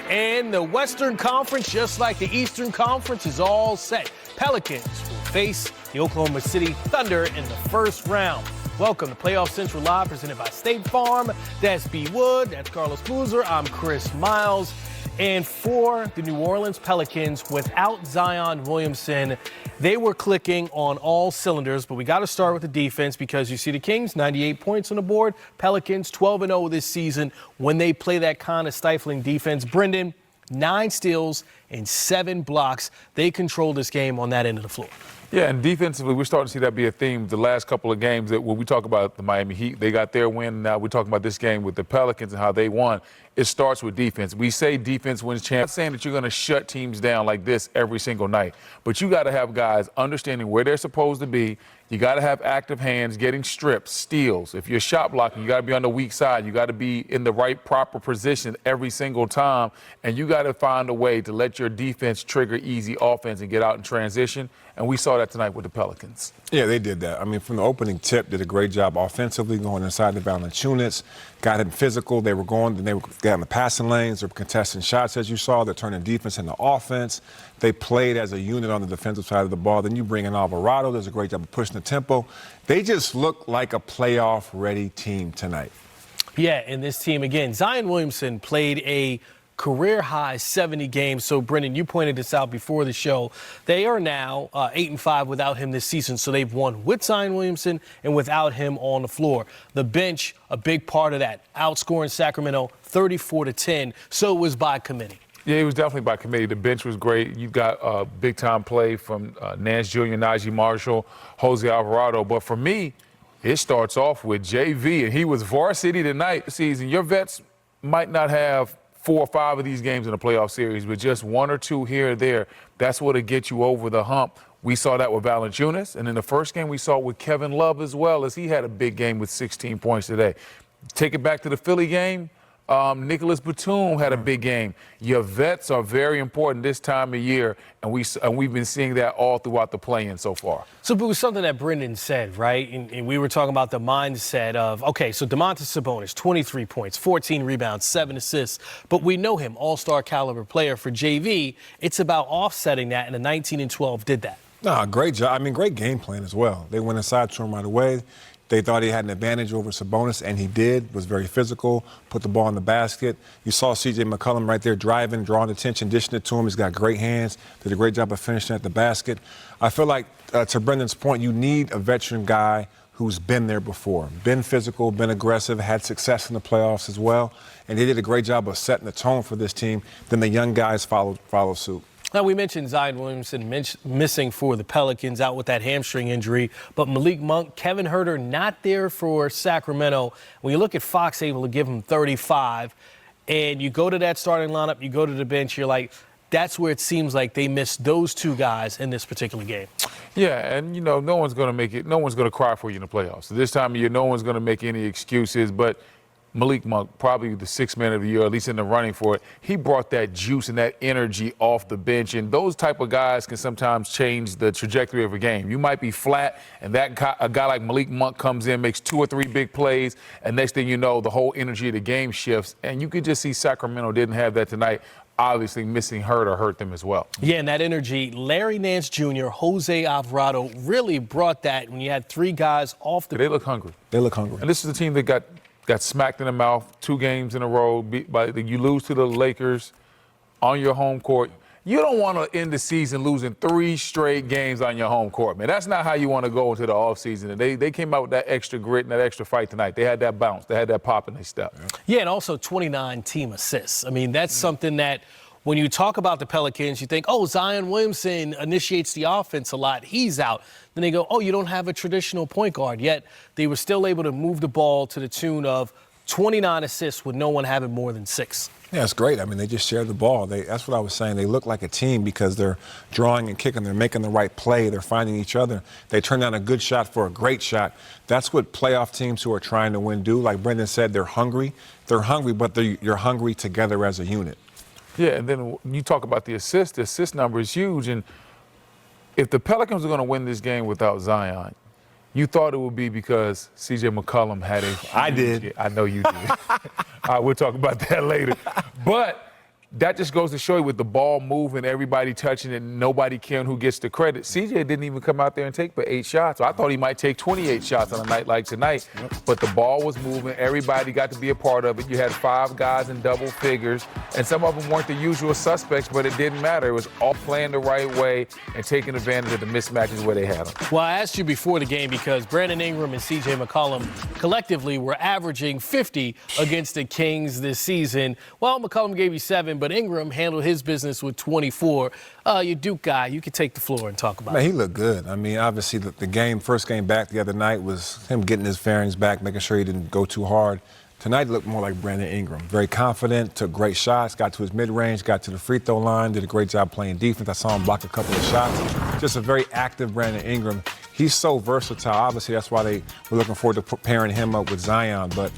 And the Western Conference, just like the Eastern Conference, is all set. Pelicans will face the Oklahoma City Thunder in the first round. Welcome to Playoff Central Live, presented by State Farm. That's B. Wood, that's Carlos Boozer, I'm Chris Miles. And for the New Orleans Pelicans, without Zion Williamson, they were clicking on all cylinders. But we got to start with the defense, because you see the Kings, 98 points on the board. Pelicans, 12-0 this season when they play that kind of stifling defense. Brendan, 9 steals and 7 blocks. They control this game on that end of the floor. Yeah, and defensively, we're starting to see that be a theme the last couple of games. That when we talk about the Miami Heat, they got their win. Now we're talking about this game with the Pelicans and how they won. It starts with defense. We say defense wins championships. I'm not saying that you're going to shut teams down like this every single night, but you got to have guys understanding where they're supposed to be. You got to have active hands, getting strips, steals. If you're shot blocking, you got to be on the weak side. You got to be in the right, proper position every single time, and you got to find a way to let your defense trigger easy offense and get out in transition. And we saw that tonight with the Pelicans. Yeah, they did that. I mean, from the opening tip, did a great job offensively, going inside the balance units, got him physical. They were got in the passing lanes. They were contesting shots, as you saw. They're turning defense into offense. They played as a unit on the defensive side of the ball. Then you bring in Alvarado. Does a great job of pushing the tempo. They just look like a playoff-ready team tonight. Yeah, and this team, again, Zion Williamson played a career-high 70 games. So, Brendan, you pointed this out before the show. They are now 8-5 without him this season. So they've won with Zion Williamson and without him on the floor. The bench, a big part of that, outscoring Sacramento 34-10. So it was by committee. Yeah, it was definitely by committee. The bench was great. You got big-time play from Nance Jr., Najee Marshall, Jose Alvarado. But for me, it starts off with JV, and he was varsity tonight this season. Your vets might not have 4 or 5 of these games in a playoff series, but just 1 or 2 here or there, that's what'll get you over the hump. We saw that with Valanciunas, and in the first game we saw it with Kevin Love as well, as he had a big game with 16 points today. Take it back to the Philly game. Nicholas Batum had a big game. Your vets are very important this time of year, and we've been seeing that all throughout the play-in so far. So it was something that Brendan said, right? And we were talking about the mindset of, okay, so Domantas Sabonis, 23 points, 14 rebounds, 7 assists. But we know him, all-star caliber player for JV. It's about offsetting that, and the 19 and 12 did that. No, great job. I mean, great game plan as well. They went inside to him right away. They thought he had an advantage over Sabonis, and he did. Was very physical, put the ball in the basket. You saw C.J. McCollum right there driving, drawing attention, dishing it to him. He's got great hands, did a great job of finishing at the basket. I feel like, to Brendan's point, you need a veteran guy who's been there before, been physical, been aggressive, had success in the playoffs as well. And they did a great job of setting the tone for this team. Then the young guys follow suit. Now, we mentioned Zion Williamson missing for the Pelicans, out with that hamstring injury. But Malik Monk, Kevin Huerter not there for Sacramento. When you look at Fox able to give him 35, and you go to that starting lineup, you go to the bench, you're like, that's where it seems like they missed those 2 guys in this particular game. Yeah, and, you know, no one's going to make it. No one's going to cry for you in the playoffs. So this time of year, no one's going to make any excuses. But Malik Monk, probably the 6th man of the year, at least in the running for it. He brought that juice and that energy off the bench, and those type of guys can sometimes change the trajectory of a game. You might be flat, and a guy like Malik Monk comes in, makes 2 or 3 big plays, and next thing you know, the whole energy of the game shifts. And you could just see Sacramento didn't have that tonight. Obviously, missing Huerter hurt them as well. Yeah, and that energy, Larry Nance Jr., Jose Alvarado really brought that when you had 3 guys off the. They look hungry. They look hungry. And this is the team that got smacked in the mouth 2 games in a row. You lose to the Lakers on your home court. You don't want to end the season losing 3 straight games on your home court, man. That's not how you want to go into the offseason. And they came out with that extra grit and that extra fight tonight. They had that bounce. They had that pop in their step. Yeah, and also 29 team assists. I mean, that's something that when you talk about the Pelicans, you think, oh, Zion Williamson initiates the offense a lot. He's out. Then they go, oh, you don't have a traditional point guard. Yet they were still able to move the ball to the tune of 29 assists with no one having more than 6. Yeah, it's great. I mean, they just share the ball. That's what I was saying. They look like a team because they're drawing and kicking. They're making the right play. They're finding each other. They turn down a good shot for a great shot. That's what playoff teams who are trying to win do. Like Brendan said, they're hungry. They're hungry, but you're hungry together as a unit. Yeah, and then when you talk about the assist number is huge. And if the Pelicans are going to win this game without Zion, you thought it would be because C.J. McCollum had a huge I did. Game. I know you did. All right, we'll talk about that later. But that just goes to show you with the ball moving, everybody touching it, nobody caring who gets the credit. CJ didn't even come out there and take but 8 shots. I thought he might take 28 shots on a night like tonight, but the ball was moving. Everybody got to be a part of it. You had 5 guys in double figures, and some of them weren't the usual suspects, but it didn't matter. It was all playing the right way and taking advantage of the mismatches where they had them. Well, I asked you before the game because Brandon Ingram and C.J. McCollum collectively were averaging 50 against the Kings this season. Well, McCollum gave you 7, but Ingram handled his business with 24. Your Duke guy, you can take the floor and talk about it. He looked good. I mean, obviously, the first game back the other night was him getting his fairings back, making sure he didn't go too hard. Tonight he looked more like Brandon Ingram. Very confident, took great shots, got to his mid-range, got to the free throw line, did a great job playing defense. I saw him block a couple of shots. Just a very active Brandon Ingram. He's so versatile. Obviously, that's why they were looking forward to pairing him up with Zion. But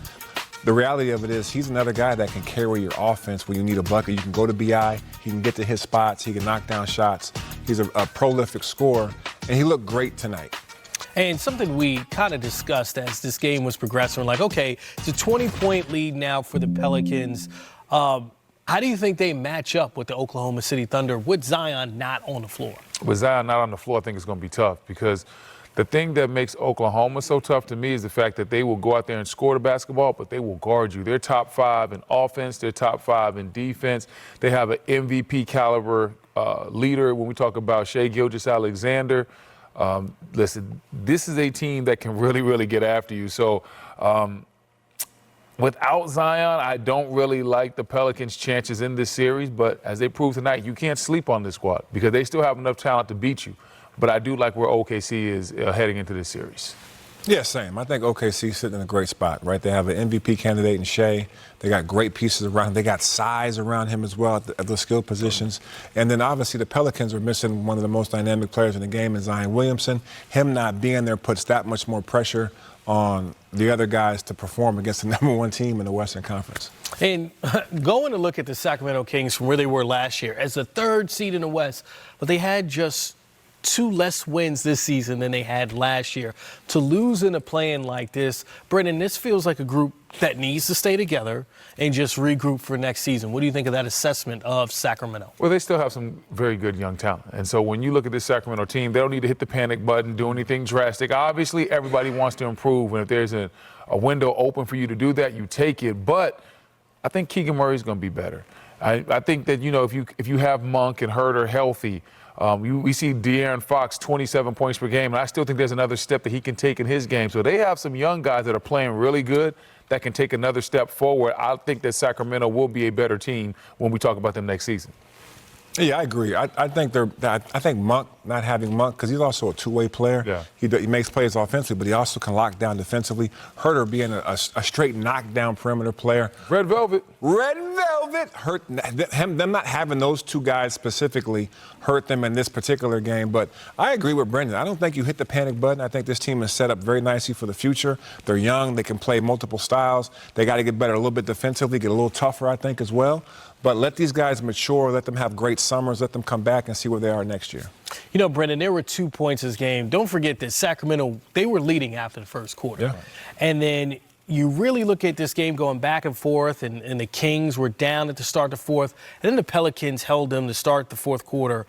the reality of it is he's another guy that can carry your offense when you need a bucket. You can go to BI, he can get to his spots, he can knock down shots. He's a prolific scorer, and he looked great tonight. And something we kind of discussed as this game was progressing, like, okay, it's a 20-point lead now for the Pelicans. How do you think they match up with the Oklahoma City Thunder with Zion not on the floor? With Zion not on the floor, I think it's going to be tough because the thing that makes Oklahoma so tough to me is the fact that they will go out there and score the basketball, but they will guard you. They're top 5 in offense. They're top 5 in defense. They have an MVP caliber leader when we talk about Shai Gilgeous-Alexander. Listen, this is a team that can really, really get after you. So without Zion, I don't really like the Pelicans' chances in this series. But as they proved tonight, you can't sleep on this squad because they still have enough talent to beat you. But I do like where OKC is heading into this series. Yeah, same. I think OKC's sitting in a great spot, right? They have an MVP candidate in Shai. They got great pieces around him. They got size around him as well at the skill positions. And then obviously the Pelicans are missing one of the most dynamic players in the game in Zion Williamson. Him not being there puts that much more pressure on the other guys to perform against the #1 team in the Western Conference. And going to look at the Sacramento Kings from where they were last year as the 3rd seed in the West, but they had just 2 less wins this season than they had last year. To lose in a play-in like this, Brendan, this feels like a group that needs to stay together and just regroup for next season. What do you think of that assessment of Sacramento? Well, they still have some very good young talent. And so when you look at this Sacramento team, they don't need to hit the panic button, do anything drastic. Obviously, everybody wants to improve. And if there's a window open for you to do that, you take it. But I think Keegan Murray's going to be better. I think that, if you have Monk and Herter healthy, we see De'Aaron Fox 27 points per game, and I still think there's another step that he can take in his game. So they have some young guys that are playing really good that can take another step forward. I think that Sacramento will be a better team when we talk about them next season. Yeah, I agree. I think Monk, not having Monk, because he's also a two-way player. Yeah. He makes plays offensively, but he also can lock down defensively. Herter being a straight knockdown perimeter player. Red Velvet. Hurt them not having those 2 guys specifically hurt them in this particular game. But I agree with Brendan. I don't think you hit the panic button. I think this team is set up very nicely for the future. They're young. They can play multiple styles. They got to get better a little bit defensively, get a little tougher, I think, as well. But let these guys mature, let them have great summers, let them come back and see where they are next year. Brendan, there were 2 points this game. Don't forget that Sacramento, they were leading after the first quarter. Yeah. And then you really look at this game going back and forth, and the Kings were down at the start of the 4th. And then the Pelicans held them to start the 4th quarter,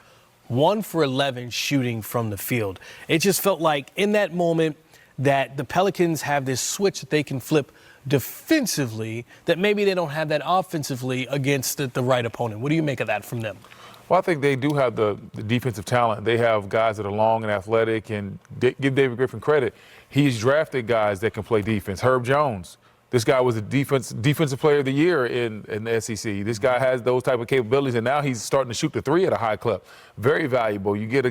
1 for 11 shooting from the field. It just felt like in that moment that the Pelicans have this switch that they can flip defensively that maybe they don't have that offensively against the right opponent. What do you make of that from them? Well, I think they do have the defensive talent. They have guys that are long and athletic, and give David Griffin credit. He's drafted guys that can play defense. Herb Jones, this guy was a defensive player of the year in the SEC. This guy has those type of capabilities, and now he's starting to shoot the 3 at a high clip. Very valuable. You get a guy